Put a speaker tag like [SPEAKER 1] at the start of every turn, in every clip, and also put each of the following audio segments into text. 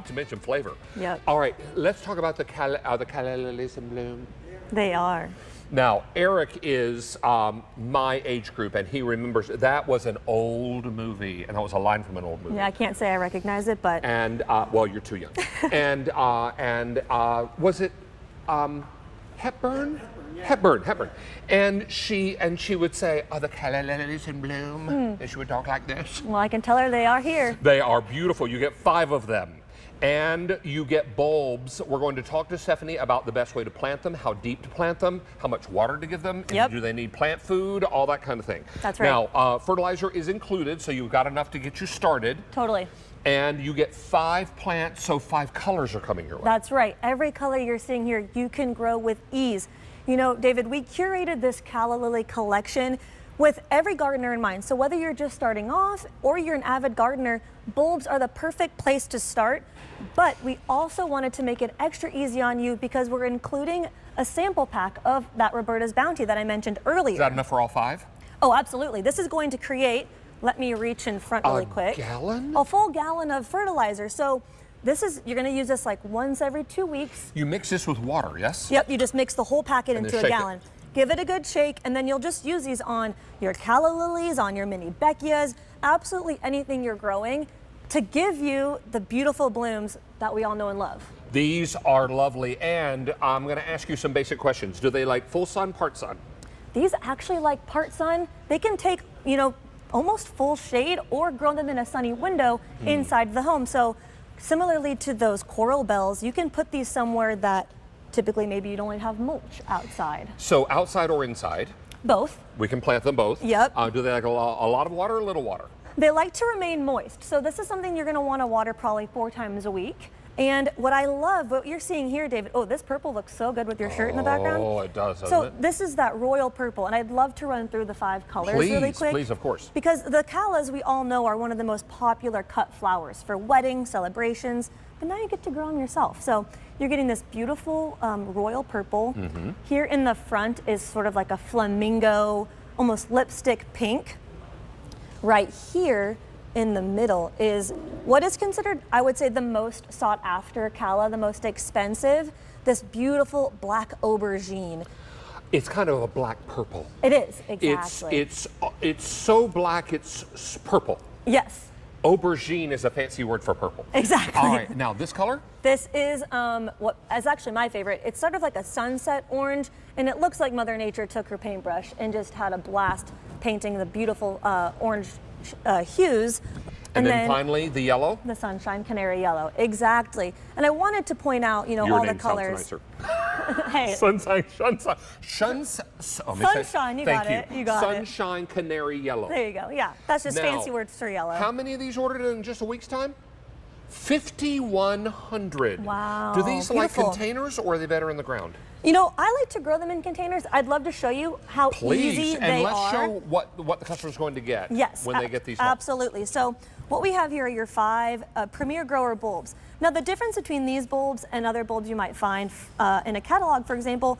[SPEAKER 1] not to mention flavor.
[SPEAKER 2] Yep.
[SPEAKER 1] All right, let's talk about the Calla Lillies in bloom.
[SPEAKER 2] They are.
[SPEAKER 1] Now, Eric is my age group, and he remembers that was an old movie, and that was a line from an old movie.
[SPEAKER 2] Yeah, I can't say I recognize it, but.
[SPEAKER 1] And, well, you're too young. and was it Hepburn? Yeah. Hepburn. And she would say, "Are the Calla Lillies in bloom?" And she would talk like this.
[SPEAKER 2] Well, I can tell her they are here.
[SPEAKER 1] They are beautiful. You get 5 of them. And you get bulbs. We're going to talk to Stephanie about the best way to plant them, how deep to plant them, how much water to give them,
[SPEAKER 2] Yep.
[SPEAKER 1] do they need plant food, all that kind of thing.
[SPEAKER 2] That's right.
[SPEAKER 1] Now, fertilizer is included, so you've got enough to get you started.
[SPEAKER 2] Totally.
[SPEAKER 1] And you get 5 plants, so 5 colors are coming your way.
[SPEAKER 2] That's right. Every color you're seeing here, you can grow with ease. You know, David, we curated this Calla Lily collection with every gardener in mind. So whether you're just starting off or you're an avid gardener, bulbs are the perfect place to start. But we also wanted to make it extra easy on you because we're including a sample pack of that Roberta's Bounty that I mentioned earlier.
[SPEAKER 1] Is that enough for all 5?
[SPEAKER 2] Oh, absolutely. This is going to create, let me reach in front really quick.
[SPEAKER 1] A gallon?
[SPEAKER 2] A full gallon of fertilizer. So this is, you're going to use this like once every 2 weeks.
[SPEAKER 1] You mix this with water, yes?
[SPEAKER 2] Yep, you just mix the whole packet
[SPEAKER 1] And
[SPEAKER 2] into
[SPEAKER 1] then
[SPEAKER 2] a
[SPEAKER 1] shake
[SPEAKER 2] gallon.
[SPEAKER 1] it.
[SPEAKER 2] Give it a good shake, and then you'll just use these on your Calla Lilies, on your mini Beckias, absolutely anything you're growing to give you the beautiful blooms that we all know and love.
[SPEAKER 1] These are lovely, and I'm going to ask you some basic questions. Do they like full sun, part sun?
[SPEAKER 2] These actually like part sun. They can take, you know, almost full shade or grow them in a sunny window inside the home. So similarly to those coral bells, you can put these somewhere that typically maybe you don't only have mulch outside.
[SPEAKER 1] So outside or inside?
[SPEAKER 2] Both.
[SPEAKER 1] We can plant them both.
[SPEAKER 2] Yep.
[SPEAKER 1] Do they like a lot of water or a little water?
[SPEAKER 2] They like to remain moist. So this is something you're going to want to water probably 4 times a week. And what I love, what you're seeing here, David, oh, this purple looks so good with your shirt in the background.
[SPEAKER 1] Oh, it does, doesn't it?
[SPEAKER 2] So this is that royal purple, and I'd love to run through the 5 colors really quick.
[SPEAKER 1] Please, of course.
[SPEAKER 2] Because the callas, we all know, are one of the most popular cut flowers for weddings, celebrations, but now you get to grow them yourself. So you're getting this beautiful royal purple. Here in the front is sort of like a flamingo, almost lipstick pink. Right here in the middle is what is considered, I would say, the most sought after calla, the most expensive, this beautiful black aubergine.
[SPEAKER 1] It's kind of a black purple.
[SPEAKER 2] It is, exactly.
[SPEAKER 1] It's so black, it's purple.
[SPEAKER 2] Yes.
[SPEAKER 1] Aubergine is a fancy word for purple.
[SPEAKER 2] Exactly.
[SPEAKER 1] All right, now this color?
[SPEAKER 2] This is what is actually my favorite. It's sort of like a sunset orange, and it looks like Mother Nature took her paintbrush and just had a blast painting the beautiful orange hues.
[SPEAKER 1] And then finally, the yellow?
[SPEAKER 2] The sunshine canary yellow, exactly. And I wanted to point out, you know,
[SPEAKER 1] Your
[SPEAKER 2] all the
[SPEAKER 1] name sounds
[SPEAKER 2] colors.
[SPEAKER 1] nicer.
[SPEAKER 2] Hey.
[SPEAKER 1] Sunshine,
[SPEAKER 2] Sunshine, you got it. You got it.
[SPEAKER 1] Sunshine canary yellow.
[SPEAKER 2] There you go. Yeah, that's just
[SPEAKER 1] Now,
[SPEAKER 2] fancy words for yellow.
[SPEAKER 1] How many of these ordered in just a week's time? 5,100.
[SPEAKER 2] Wow.
[SPEAKER 1] Do these like
[SPEAKER 2] beautiful.
[SPEAKER 1] containers, or are they better in the ground?
[SPEAKER 2] You know, I like to grow them in containers. I'd love to show you how easy
[SPEAKER 1] and
[SPEAKER 2] they
[SPEAKER 1] let's
[SPEAKER 2] are.
[SPEAKER 1] show what the customer's going to get when they get these bulbs.
[SPEAKER 2] Absolutely. So what we have here are your 5 premier grower bulbs. Now the difference between these bulbs and other bulbs you might find in a catalog, for example,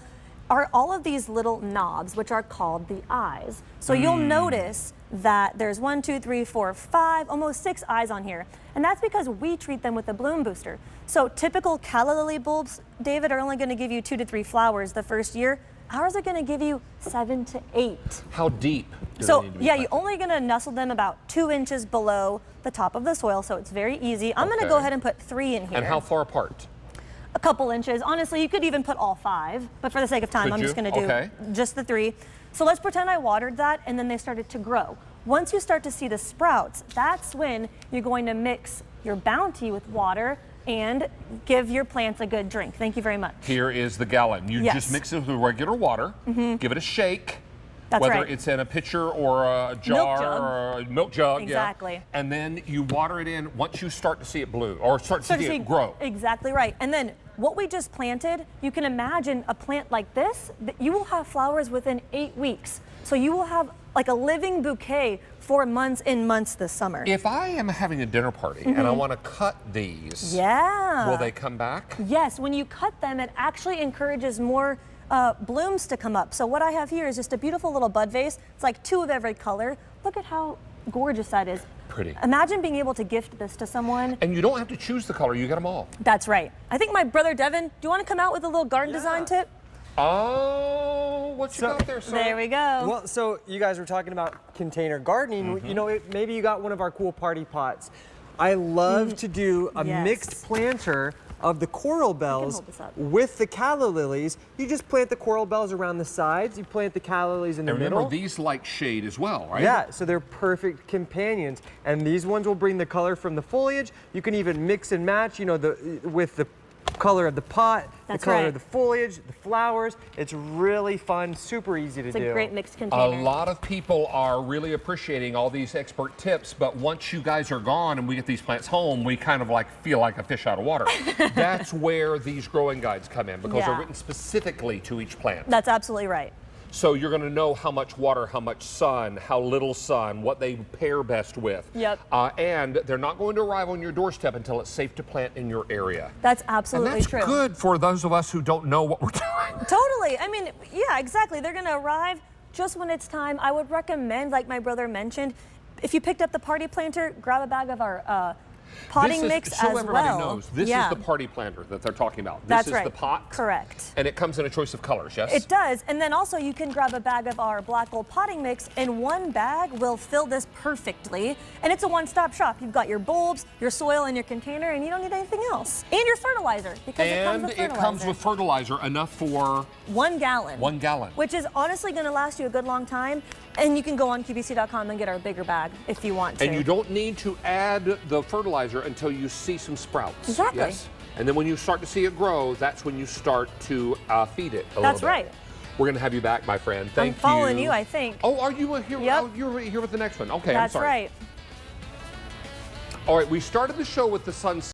[SPEAKER 2] are all of these little knobs, which are called the eyes. So you'll notice that there's 1, 2, 3, 4, 5, almost 6 eyes on here. And that's because we treat them with a bloom booster. So typical Calla Lily bulbs, David, are only going to give you 2 to 3 flowers the first year. Ours are going to give you 7 to 8.
[SPEAKER 1] How deep do
[SPEAKER 2] So
[SPEAKER 1] they need to be
[SPEAKER 2] yeah,
[SPEAKER 1] planted?
[SPEAKER 2] you're only going to nestle them about 2 inches below the top of the soil, so it's very easy. I'm going to go ahead and put 3 in here.
[SPEAKER 1] And how far apart?
[SPEAKER 2] A couple inches. Honestly, you could even put all 5, but for the sake of time, I'm just going to do just the 3. So let's pretend I watered that, and then they started to grow. Once you start to see the sprouts, that's when you're going to mix your Bounty with water and give your plants a good drink. Thank you very much.
[SPEAKER 1] Here is the gallon. You just mix it with regular water, give it a shake.
[SPEAKER 2] That's
[SPEAKER 1] whether
[SPEAKER 2] right.
[SPEAKER 1] it's in a pitcher or a jar or a milk jug.
[SPEAKER 2] Exactly.
[SPEAKER 1] Yeah. And then you water it in once you start to see it bloom or start to see it grow.
[SPEAKER 2] Exactly right. And then what we just planted, you can imagine a plant like this, you will have flowers within 8 weeks. So you will have like a living bouquet for months and months this summer.
[SPEAKER 1] If I am having a dinner party and I want to cut these, will they come back?
[SPEAKER 2] Yes, when you cut them, it actually encourages more blooms to come up. So what I have here is just a beautiful little bud vase. It's like 2 of every color. Look at how gorgeous that is.
[SPEAKER 1] pretty.
[SPEAKER 2] Imagine being able to gift this to someone.
[SPEAKER 1] And you don't have to choose the color, you get them all.
[SPEAKER 2] That's right. I think my brother Devin, do you want to come out with a little garden design tip?
[SPEAKER 1] Oh, what you got there, son?
[SPEAKER 2] There we go.
[SPEAKER 3] Well, so you guys were talking about container gardening. You know, maybe you got one of our cool party pots. I love to do a mixed planter of the coral bells
[SPEAKER 2] hold this up.
[SPEAKER 3] with the calla lilies. You just plant the coral bells around the sides. You plant the calla lilies in the
[SPEAKER 1] And
[SPEAKER 3] middle.
[SPEAKER 1] remember, these like shade as well, right?
[SPEAKER 3] Yeah, so they're perfect companions. And these ones will bring the color from the foliage. You can even mix and match, you know, with the color of the pot,
[SPEAKER 2] That's
[SPEAKER 3] the color
[SPEAKER 2] right.
[SPEAKER 3] of the foliage, the flowers. It's really fun, super easy to
[SPEAKER 2] It's
[SPEAKER 3] do.
[SPEAKER 2] a great mixed
[SPEAKER 1] A
[SPEAKER 2] container.
[SPEAKER 1] lot of people are really appreciating all these expert tips, but once you guys are gone and we get these plants home, we kind of like feel like a fish out of water. That's where these growing guides come in, because they're written specifically to each plant.
[SPEAKER 2] That's absolutely right.
[SPEAKER 1] So you're going to know how much water, how much sun, how little sun, what they pair best with.
[SPEAKER 2] Yep.
[SPEAKER 1] And they're not going to arrive on your doorstep until it's safe to plant in your area.
[SPEAKER 2] That's
[SPEAKER 1] And
[SPEAKER 2] absolutely
[SPEAKER 1] that's
[SPEAKER 2] true.
[SPEAKER 1] good for those of us who don't know what we're doing.
[SPEAKER 2] Totally. I mean, yeah, exactly. They're going to arrive just when it's time. I would recommend, like my brother mentioned, if you picked up the party planter, grab a bag of our potting mix
[SPEAKER 1] so
[SPEAKER 2] as
[SPEAKER 1] everybody
[SPEAKER 2] well.
[SPEAKER 1] knows, this is the party planter that they're talking about. This
[SPEAKER 2] That's
[SPEAKER 1] is
[SPEAKER 2] right.
[SPEAKER 1] the pot.
[SPEAKER 2] Correct.
[SPEAKER 1] And it comes in a choice of colors, yes?
[SPEAKER 2] It does. And then also you can grab a bag of our black gold potting mix, and one bag will fill this perfectly. And it's a one-stop shop. You've got your bulbs, your soil, and your container, and you don't need anything else. And your fertilizer, because it comes with fertilizer.
[SPEAKER 1] it comes with fertilizer, enough for
[SPEAKER 2] 1 gallon.
[SPEAKER 1] 1 gallon.
[SPEAKER 2] Which is honestly going to last you a good long time. And you can go on QVC.com and get our bigger bag if you want to.
[SPEAKER 1] And you don't need to add the fertilizer until you see some sprouts.
[SPEAKER 2] Exactly.
[SPEAKER 1] Yes? And then when you start to see it grow, that's when you start to feed it a little
[SPEAKER 2] That's
[SPEAKER 1] bit.
[SPEAKER 2] right.
[SPEAKER 1] We're going to have you back, my friend. Thank you.
[SPEAKER 2] I'm following you, I think.
[SPEAKER 1] Oh, are you here?
[SPEAKER 2] Yep.
[SPEAKER 1] Oh, you're here with the next one. Okay,
[SPEAKER 2] That's
[SPEAKER 1] I'm sorry.
[SPEAKER 2] right.
[SPEAKER 1] All right, we started the show with the sun